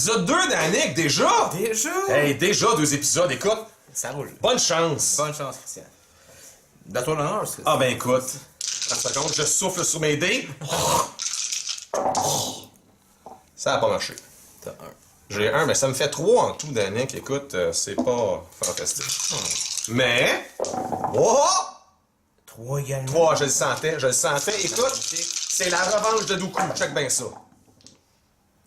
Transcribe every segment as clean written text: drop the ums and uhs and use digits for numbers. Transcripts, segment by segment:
Épisode 2 d'Annick, déjà! Déjà? Hey, déjà 2 épisodes, écoute! Ça roule. Bonne chance! Bonne chance, Christian. Donne-toi l'honneur, parce que... Ah ben écoute, 30 secondes, je souffle sur mes dés. Ça a pas marché. T'as un. J'ai un, mais ça me fait 3 en tout d'Annick. Écoute, c'est pas fantastique. Mais... Oh! 3 également. 3, je le sentais. Écoute, c'est la revanche de Dooku. Check bien ça.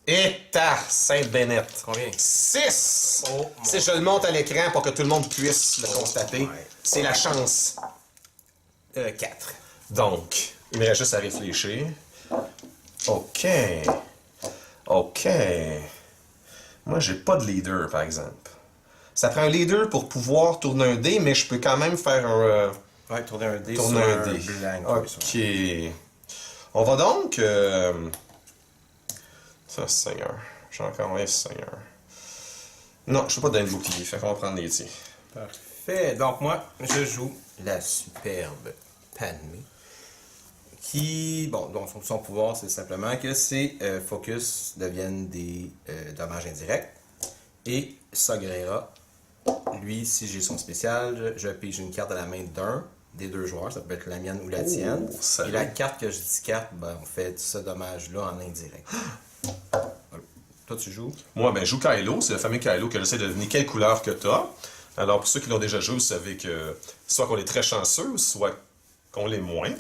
Et ta Sainte-Bénette. Combien? 6! Oh, Si je le monte à l'écran pour que tout le monde puisse le constater, ouais. c'est la chance. 4. Donc, il me reste juste à réfléchir. OK. Moi, j'ai pas de leader, par exemple. Ça prend un leader pour pouvoir tourner un dé, mais je peux quand même faire un... Ouais, tourner un dé tourner sur un dé. blank. OK. On va donc... Ça, Seigneur. J'ai encore un Seigneur. Non, je peux pas donner de bouclier, fait qu'on va prendre les tiens. Parfait. Donc moi, je joue la superbe Padmé. Qui, bon, donc son pouvoir, c'est simplement que ses focus deviennent des dommages indirects. Et Sagrera, lui, si j'ai son spécial, je pige une carte à la main d'un des deux joueurs, ça peut être la mienne ou la tienne. salut. Et la carte que je discarte, ben, on fait ce dommage-là en indirect. Voilà. Toi, tu joues? Moi, ben, je joue Kylo. C'est le fameux Kylo que j'essaie de deviner quelle couleur que t'as. Alors, pour ceux qui l'ont déjà joué, vous savez que soit qu'on est très chanceux, soit qu'on l'est moins.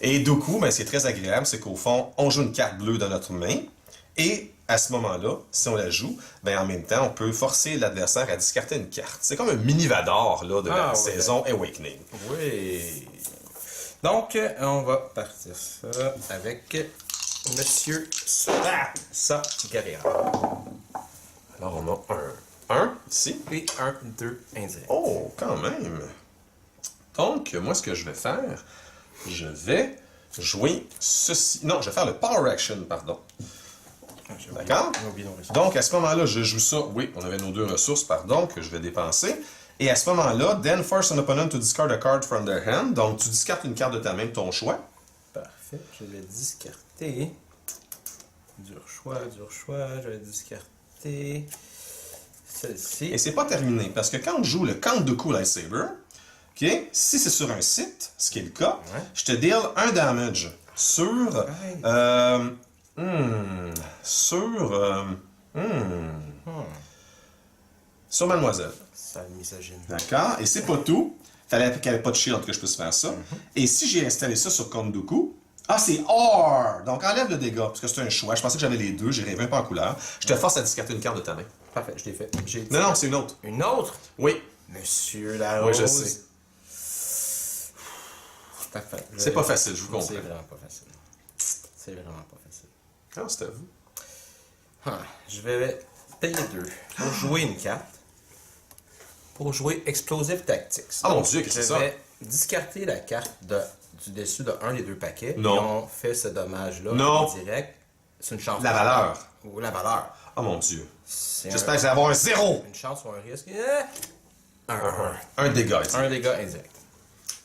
Et Dooku, ben, c'est très agréable, c'est qu'au fond, on joue une carte bleue dans notre main. Et à ce moment-là, si on la joue, ben, en même temps, on peut forcer l'adversaire à discarter une carte. C'est comme un mini Vador là, de la saison Awakening. Oui. Donc, on va partir ça avec Monsieur Sagrera. Alors, on a un ici. Et 1, 2, indirect. Oh, quand même. Donc, moi, ce que je vais faire, je vais jouer ceci. Non, je vais faire le Power Action, pardon. D'accord? Donc, à ce moment-là, je joue ça. Oui, on avait nos 2 ressources, pardon, que je vais dépenser. Et à ce moment-là, then force an opponent to discard a card from their hand. Donc, tu discartes une carte de ta main de ton choix. Parfait. Je vais discarter. Dur choix. Je vais discarter celle-ci. Et c'est pas terminé, parce que quand on joue le Count Dooku Lightsaber, OK, si c'est sur un site, ce qui est le cas, je te deal un damage sur... sur Mademoiselle. Sale misogyne. D'accord? Et c'est pas tout. Fallait qu'elle ait pas de shield que je puisse faire ça. Et si j'ai installé ça sur Count Dooku, c'est OR! Donc enlève le dégât, parce que c'est un choix. Je pensais que j'avais les deux, j'ai rêvé un peu en couleur. Je te force à discarter une carte de ta main. Parfait, je l'ai fait. Non, c'est une autre. Une autre? Oui. Monsieur Larose. Oui, je sais. Parfait. C'est pas facile, je vous comprends. C'est vraiment pas facile. C'est vraiment pas facile. Ah, c'est à vous. Je vais payer 2 pour jouer une carte. Pour jouer Explosive Tactics. Ah mon Dieu, qu'est-ce que c'est ça? Je vais discarter la carte du dessus de un des 2 paquets. Non. Et on fait ce dommage-là Non. en direct. C'est une chance. La valeur. Ou la valeur. Oh mon Dieu. C'est J'espère que ça va avoir un 0. une chance ou un risque. Un dégât. ici. Un dégât indirect.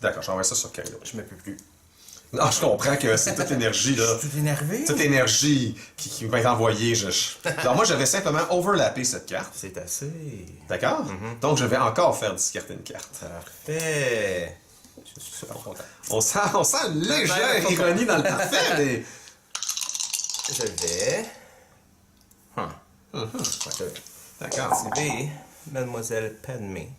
D'accord, j'envoie ça sur Kylo. Je me peux plus. Non, je comprends que c'est toute l'énergie, là. Je suis tout énervé. Toute l'énergie qui va être envoyée. Alors moi, je vais simplement overlapper cette carte. C'est assez. D'accord? Donc, je vais encore faire discarter une carte. Parfait. Je suis super content. On sent une légère ironie dans le parfait, mais... Je vais... D'accord. activer Mademoiselle Padmé.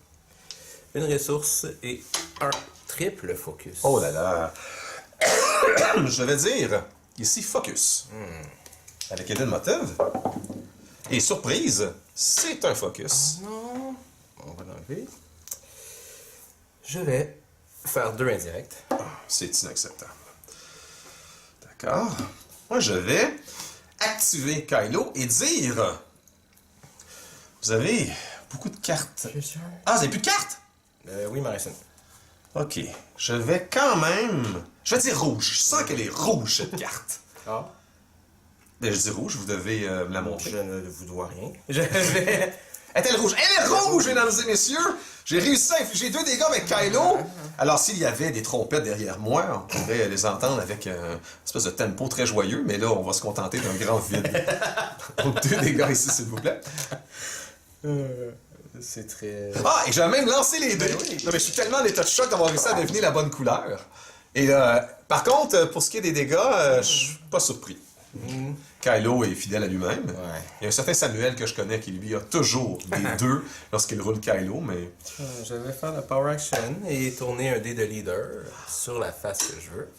Une ressource et un triple focus. Oh là là. Je vais dire, ici, focus. Avec Eden Motev. Et surprise, c'est un focus. Non. On va l'enlever. Je vais faire 2 indirects. C'est inacceptable. D'accord. Moi, je vais activer Kylo et dire... Vous avez beaucoup de cartes. Ah, vous avez plus de cartes? Oui, Marissa. OK. Je vais quand même... Je vais dire rouge. Je sens qu'elle est rouge, cette carte. Ah. Ben, je dis rouge, vous devez me la montrer. Je ne vous dois rien. Je vais... Est-elle rouge? Elle est rouge, mesdames et messieurs! J'ai réussi à infliger 2 dégâts avec Kylo. Alors, s'il y avait des trompettes derrière moi, on pourrait les entendre avec un espèce de tempo très joyeux, mais là, on va se contenter d'un grand vide. Donc, 2 dégâts ici, s'il vous plaît. C'est très... Ah, et j'ai même lancé les dés. Oui. Non, mais je suis tellement en état de choc d'avoir réussi à deviner la bonne couleur. Et par contre, pour ce qui est des dégâts, je suis pas surpris. Kylo est fidèle à lui-même. Ouais. Il y a un certain Samuel que je connais qui, lui, a toujours des 2 lorsqu'il roule Kylo, mais... Je vais faire la Power Action et tourner un dé de leader sur la face que je veux.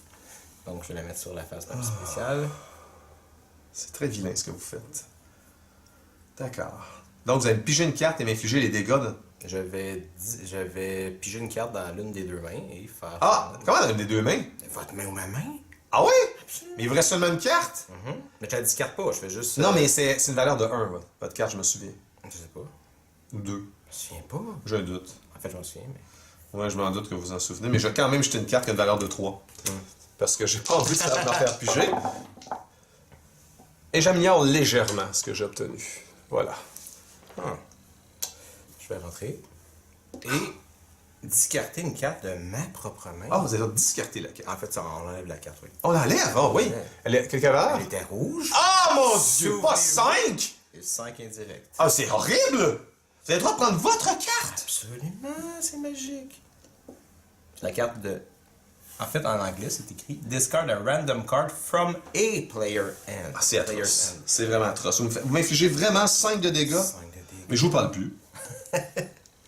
Donc, je vais la mettre sur la face même spéciale. C'est très vilain ce que vous faites. D'accord. Donc, vous allez piger une carte et m'infliger les dégâts de... Je vais piger une carte dans l'une des 2 mains et faire... Ah! Comment dans une des 2 mains? Votre main ou ma main? Ah oui? Mais il vous reste seulement une carte? Mais je la discarte pas, je fais juste... Non, mais c'est une valeur de 1, votre carte, je me souviens. Je sais pas. Ou 2. Je me souviens pas. J'ai un doute. En fait, je m'en souviens, mais... Ouais, je m'en doute que vous en souvenez, mais j'ai quand même jeté une carte qui a une valeur de 3. Parce que j'ai pas envie de m'en faire piger. Et j'améliore légèrement ce que j'ai obtenu. Voilà. Je vais rentrer et discarter une carte de ma propre main. Ah, vous avez discarté la carte. En fait, ça, on enlève la carte, oui. On l'enlève? Ah oui. Ouais. Elle est... Quelle valeur? Elle était rouge. Ah, mon Dieu! Souvenez-vous. Pas 5! Et 5 indirects. Ah, c'est horrible! Vous avez le droit de prendre votre carte! Absolument, c'est magique. C'est la carte de... En fait, en anglais, c'est écrit « Discard a random card from a player end ». Ah, c'est atroce. C'est vraiment atroce. Vous m'infligez vraiment 5 de dégâts, 5 de dégâts. mais je vous parle plus.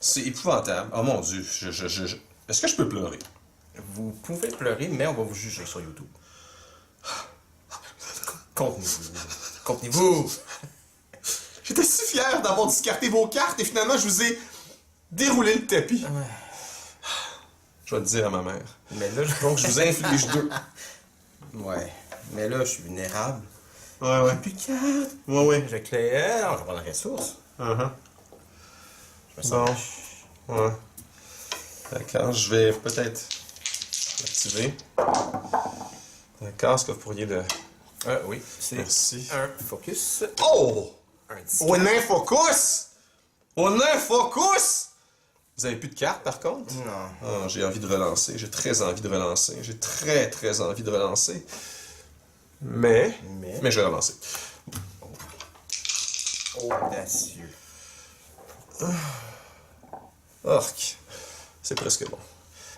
C'est épouvantable. Oh mon Dieu, est-ce que je peux pleurer? Vous pouvez pleurer, mais on va vous juger sur YouTube. Contenez-vous. Contenez-vous. J'étais si fier d'avoir discarté vos cartes et finalement je vous ai déroulé le tapis. Ouais. Je vais le dire à ma mère. Mais là, Donc je vous inflige 2. Ouais. Mais là, je suis vulnérable. Ouais, ouais. Plus de cartes. Ouais, ouais. J'ai clé. Non, je vais prendre la ressource. Uh-huh. Je me sens... Bon. Ouais. D'accord, je vais peut-être l'activer. D'accord, est-ce que vous pourriez le... oui, c'est Merci. un focus. Oh! Un disque. On a un focus! On a un focus! Vous avez plus de cartes, par contre? Non. Ah, j'ai envie de relancer. J'ai très envie de relancer. J'ai très, très envie de relancer. Mais je vais relancer. Audacieux. Orc. C'est presque bon.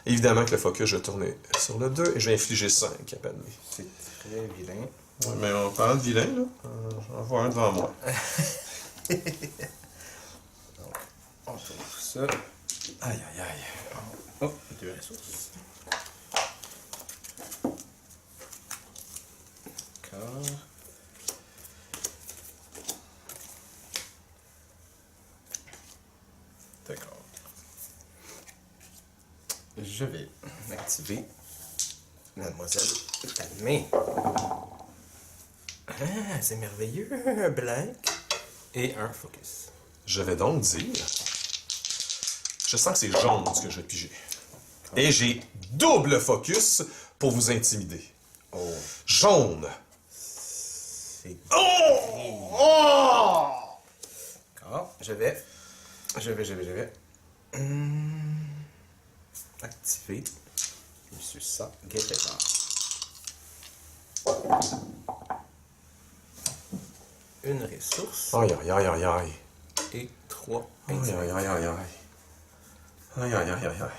Évidemment que le focus, je vais tourner sur le 2 et je vais infliger 5 à Padmé. C'est très vilain. Ouais, mais en parlant de vilain, là, j'en vois un devant moi. Donc, on tourne tout ça. Aïe, aïe, aïe. Oh, 2 ressources. D'accord. D'accord. Je vais activer Mademoiselle Padmé. Ah, c'est merveilleux. Un blanc et un focus. Je vais donc dire... Je sens que c'est jaune ce que je vais piger. Et j'ai double focus pour vous intimider. Oh. Jaune. C'est... Oh! Oh! D'accord. Je vais activer Monsieur ça, Guetteur. Une ressource Aïe, aïe, aïe, aïe, aïe. et 3 Aïe, aïe, aïe, aïe, aïe. Aïe, aïe, aïe, aïe, aïe.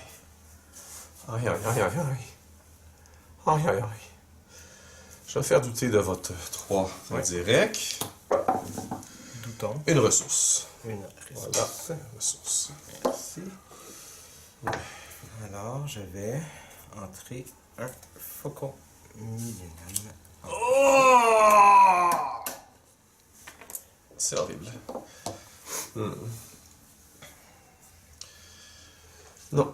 Aïe, aïe, aïe, aïe, aïe. Aïe, aïe, aïe. Je vais faire douter de votre 3 direct. Doutons. Une ressource. Une Voilà, ressource. ressource. Merci. Alors, je vais entrer un faucon millénium. Oh! C'est horrible. Non.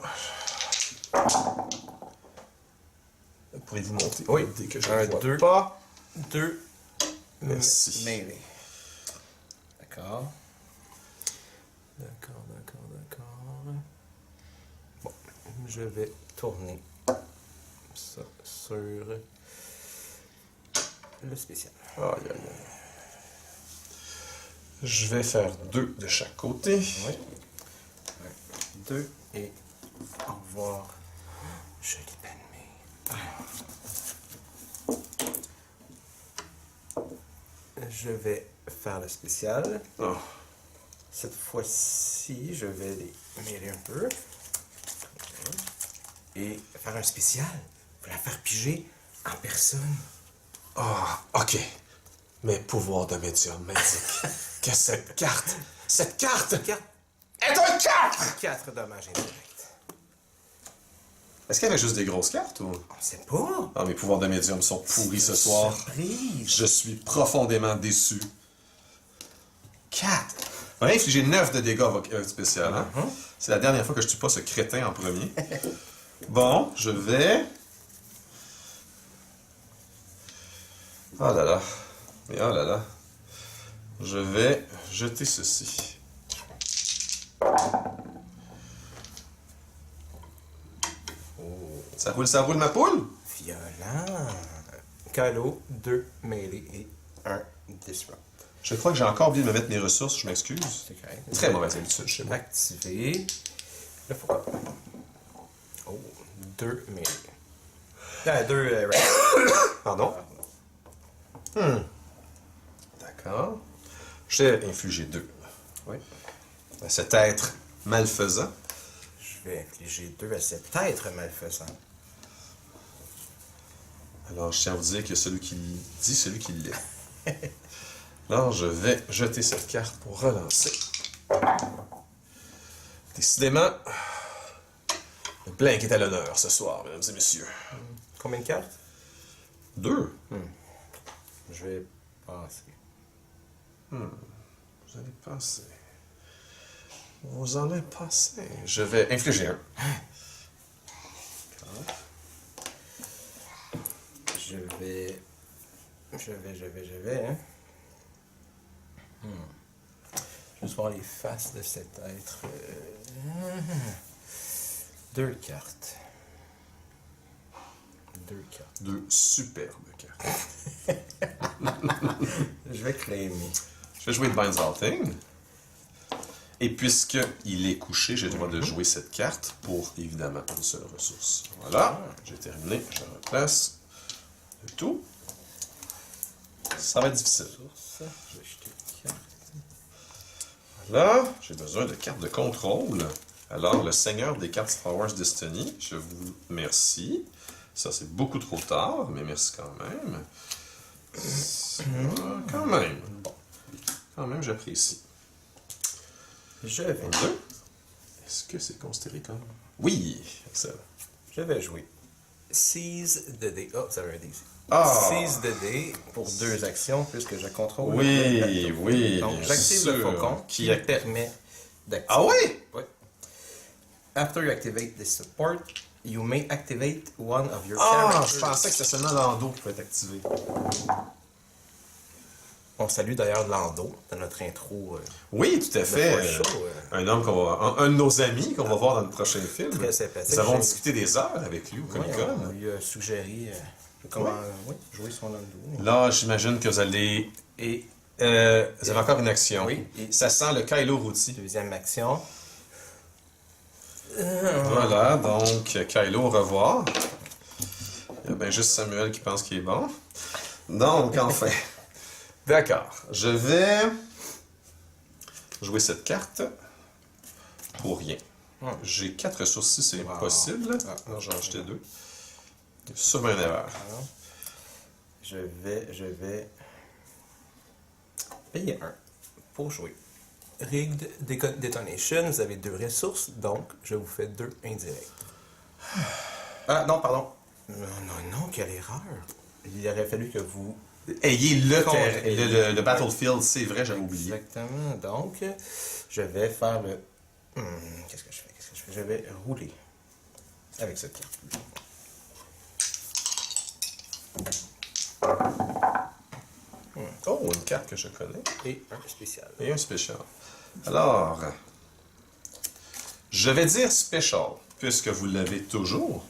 Pourriez-vous monter? Oui. Dès que je Un, ne vois deux. pas. 2. Merci. Mêlée. D'accord. D'accord. Bon, je vais tourner ça sur le spécial. Aïe, aïe, aïe. Je vais faire 2 de chaque côté. Oui. 1, 2 et au revoir. Joli Padmé. Je vais faire le spécial. Oh. Cette fois-ci, je vais les mêler un peu. Et faire un spécial. Pour la faire piger en personne. Ah, ok. Mes pouvoirs de médium m'indiquent que cette carte est un 4! 4 dommages indirects. Est-ce qu'il y avait juste des grosses cartes ou... On sait pas. Ah, mes pouvoirs de médium sont pourris ce soir. Surprise. Je suis profondément déçu. 4! On a infligé 9 de dégâts avec un spécial, hein? C'est la dernière fois que je tue pas ce crétin en premier. Bon, je vais... Oh là là. Mais oh là là. Je vais jeter ceci. Ça roule ma poule? Violent. Kylo, 2 mêlés et 1 disrupt. Je crois que j'ai encore oublié de me mettre mes ressources, je m'excuse. C'est correct. Très mauvaise habitude chez moi. Activer. Là, faut pas. Oh, 2 mêlés. Ah, 2 Pardon? D'accord. J'ai infligé 2. Oui. À cet être malfaisant. Je vais infliger 2 à cet être malfaisant. Alors, je tiens à vous dire que celui qui dit, celui qui l'est. Alors, je vais jeter cette carte pour relancer. Décidément, le Blank est à l'honneur ce soir, mesdames et messieurs. Combien de cartes? 2. Je vais passer. Vous allez passer. Vous en avez passé. Je vais infliger 1. Je vais, hein. Je vais voir les faces de cet être. 2 cartes. 2 cartes. 2 superbes cartes. Je vais claimer. Je vais jouer de Binds-Halting. Et puisqu'il est couché, j'ai le droit de jouer cette carte pour, évidemment, une seule ressource. Voilà, j'ai terminé, je replace le tout. Ça va être difficile. Je vais jeter une carte. Voilà, j'ai besoin de cartes de contrôle. Alors, le seigneur des cartes Star Wars Destiny, je vous remercie. Ça, c'est beaucoup trop tard, mais merci quand même. Quand même. Bon. Quand même, j'apprécie. Je vais. 2. Est-ce que c'est considéré comme... Oui! Excellent. Je vais jouer. Seize the day. Oh, vous avez un dé ici. Ah! Seize the day pour 2 actions, puisque je contrôle. Oui, le bateau. oui, Donc, bien j'active le sûr. faucon Qui qui a- me permet d'activer. Ah oui? Oui. After you activate this support, you may activate one of your Ah! characters. Je pensais que c'était seulement l'endo qui pouvait être activé. On salue d'ailleurs Lando dans notre intro. Oui, tout à de fait. Force Show, Un homme un de nos amis qu'on va voir dans le prochain film. Très sympathique. Nous avons J'ai- discuté des heures avec lui au Ouais, Comic-Con. on lui a suggéré comment jouer son Lando. Là, j'imagine que vous allez... Et vous avez encore une action. Oui. Et- Ça sent le Kylo Routi. deuxième action. Voilà, donc Kylo, au revoir. Il y a bien juste Samuel qui pense qu'il est bon. Donc, enfin. D'accord. Je vais jouer cette carte pour rien. J'ai 4 ressources si c'est Wow. possible. Alors, j'en ai acheté 2. Sûrement une erreur. Je vais payer 1 pour jouer. Rigged Detonation, vous avez 2 ressources, donc je vous fais 2 indirects. Ah non, pardon. Non, quelle erreur. Il aurait fallu que vous... Ayez le, Ayez- le Battlefield, c'est vrai, j'avais oublié. Exactement. Donc, je vais faire le... Qu'est-ce que je fais? Je vais rouler avec cette carte. Oh, une carte que je connais. Et un spécial. Et un spécial. Alors, je vais dire special, puisque vous l'avez toujours.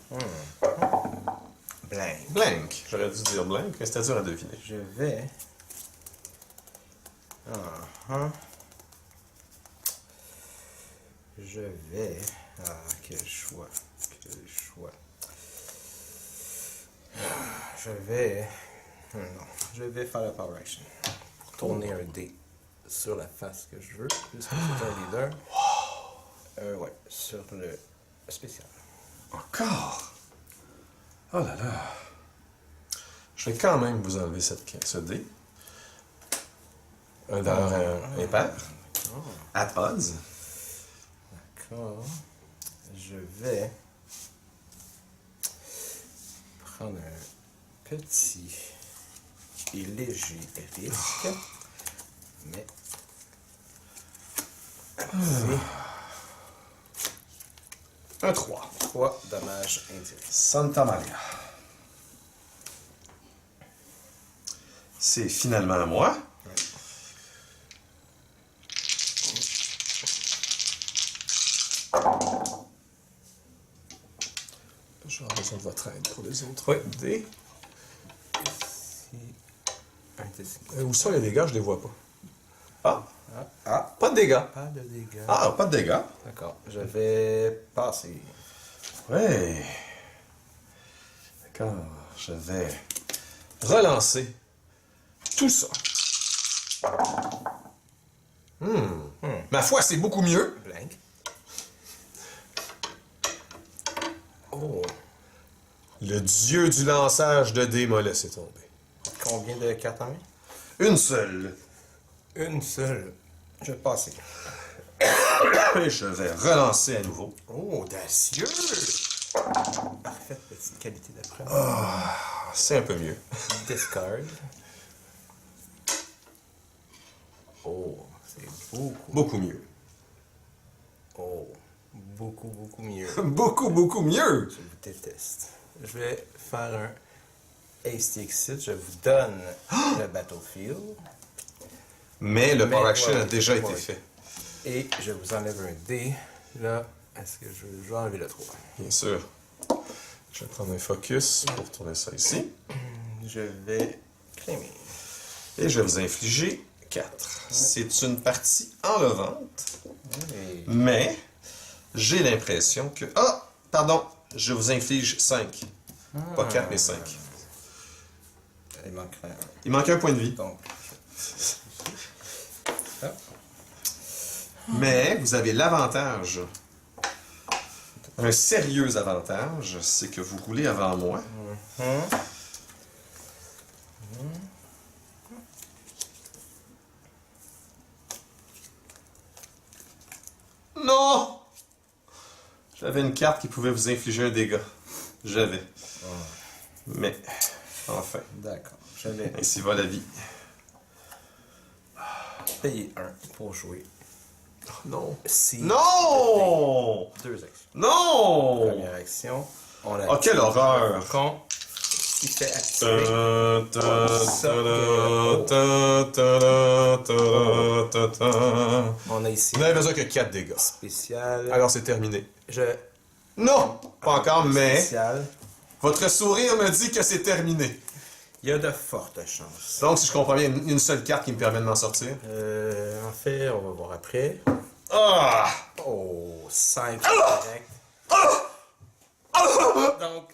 Blank. Blank. J'aurais dû dire blank, mais c'était dur à deviner. Je vais... Je vais Ah, quel choix. Quel choix. Je vais... Non, je vais faire la Power Action. Tourner un dé sur la face que je veux, puisque c'est un leader. Ouais, sur le spécial. Encore? Oh là là. Je vais quand même vous enlever ce dé. Un valeur impair. At odds. D'accord. Je vais prendre un petit et léger risque. Mais c'est Un 3. 3 dommages indirects. Santa Maria. C'est finalement à moi. Ouais. Je vais avoir besoin de votre aide pour les autres Oui. dés. Ici, un D6. Où sont les dégâts? Je les vois pas. Ah, Ah, pas de dégâts. pas de dégâts. Ah, pas de dégâts. D'accord. Je vais passer. Ouais. D'accord. Je vais relancer tout ça. Ma foi, c'est beaucoup mieux. Blank. Oh. Le dieu du lançage de dés m'a laissé tomber. Combien de cartes en main? Une seule. Une seule. Je vais passer. Et je vais relancer à nouveau. Oh, audacieux! Parfaite petite qualité d'après. C'est un peu mieux. Discard. Oh, c'est beaucoup. Beaucoup mieux. Oh, beaucoup mieux. Beaucoup, beaucoup mieux. Je vous déteste. Je vais faire un Hasty Exit. Je vous donne le Battlefield. Mais le Power Action ouais, a déjà été ouais. fait. Et je vous enlève un dé. Là, est-ce que je vais enlever le 3? Bien sûr. Je vais prendre un focus pour tourner ça ici. Je vais crémer. Et je vais vous infliger 4. C'est une partie enlevante. Et Mais j'ai l'impression que... Ah! Pardon. Je vous inflige 5. Pas 4, mais 5. il manquerait un. Il manque un point de vie. Donc, Mais vous avez l'avantage. Un sérieux avantage, c'est que vous roulez avant moi. Non! J'avais une carte qui pouvait vous infliger un dégât. J'avais. Mais, enfin, d'accord. Je vais ainsi va la vie. payer 1 pour jouer. Oh, non. Si Non! 2 actions. Non! Première action. On a Oh, quelle horreur! con. Il fait activer. On a ici Vous n'avez besoin que 4 dégâts. spécial. Alors c'est terminé. Je Non! Pas encore, mais spécial. votre sourire me dit que c'est terminé. Il y a de fortes chances. Donc, si je comprends bien, une seule carte qui me permet de m'en sortir. En fait, on va voir après. Ah! Oh, 5 direct. Donc,